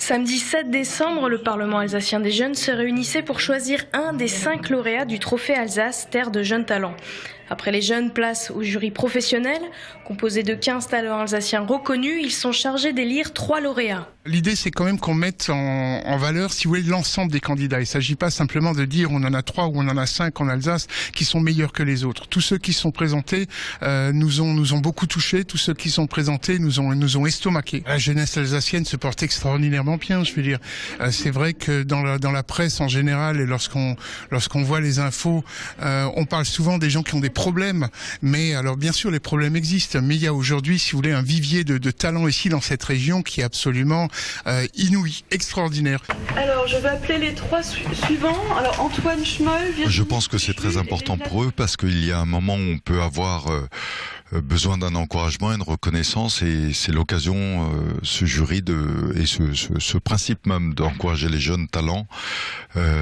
Samedi 7 décembre, le Parlement alsacien des jeunes se réunissait pour choisir un des 5 lauréats du trophée Alsace, terre de jeunes talents. Après les jeunes, place au jury professionnel. Composé de 15 talents alsaciens reconnus, ils sont chargés d'élire 3 lauréats. L'idée, c'est quand même qu'on mette en valeur, si vous voulez, l'ensemble des candidats. Il ne s'agit pas simplement de dire on en a 3 ou on en a 5 en Alsace qui sont meilleurs que les autres. Tous ceux qui sont présentés nous ont beaucoup touchés. Tous ceux qui sont présentés nous ont estomaqués. La jeunesse alsacienne se porte extraordinairement bien, je veux dire. C'est vrai que dans la presse en général et lorsqu'on voit les infos, on parle souvent des gens qui ont des problèmes. Mais alors, bien sûr, les problèmes existent. Mais il y a aujourd'hui, si vous voulez, un vivier de talents ici dans cette région qui est absolument inouï, extraordinaire. Alors, je vais appeler les 3 suivants. Alors, Antoine Schmoll, Virginie. Je pense que c'est très important pour eux parce qu'il y a un moment où on peut avoir besoin d'un encouragement, une reconnaissance, et c'est l'occasion, ce jury et ce principe même d'encourager les jeunes talents,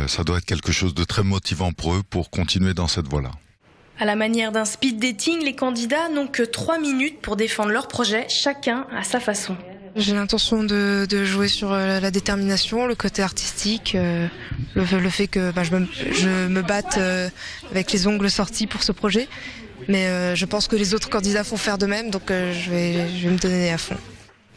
ça doit être quelque chose de très motivant pour eux pour continuer dans cette voie-là. À la manière d'un speed dating, les candidats n'ont que 3 minutes pour défendre leur projet, chacun à sa façon. J'ai l'intention de jouer sur la détermination, le côté artistique, le fait que je me batte avec les ongles sortis pour ce projet. Mais je pense que les autres candidats font faire de même, donc je vais me donner à fond.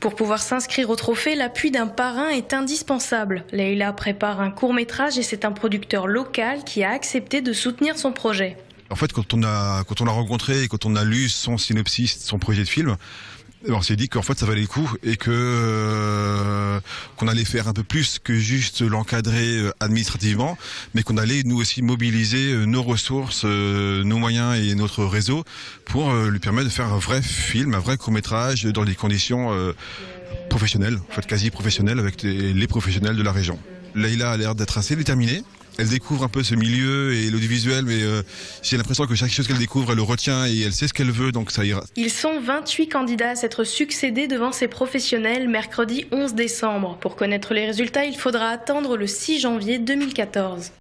Pour pouvoir s'inscrire au trophée, l'appui d'un parrain est indispensable. Leïla prépare un court-métrage et c'est un producteur local qui a accepté de soutenir son projet. En fait, quand on l'a rencontré et quand on a lu son synopsis, son projet de film, on s'est dit qu'en fait ça valait le coup et qu'on allait faire un peu plus que juste l'encadrer administrativement, mais qu'on allait nous aussi mobiliser nos ressources, nos moyens et notre réseau pour lui permettre de faire un vrai film, un vrai court-métrage dans des conditions professionnelles, en fait quasi professionnelles avec les professionnels de la région. Leïla a l'air d'être assez déterminée. Elle découvre un peu ce milieu et l'audiovisuel, mais j'ai l'impression que chaque chose qu'elle découvre, elle le retient et elle sait ce qu'elle veut, donc ça ira. Ils sont 28 candidats à s'être succédés devant ces professionnels mercredi 11 décembre. Pour connaître les résultats, il faudra attendre le 6 janvier 2014.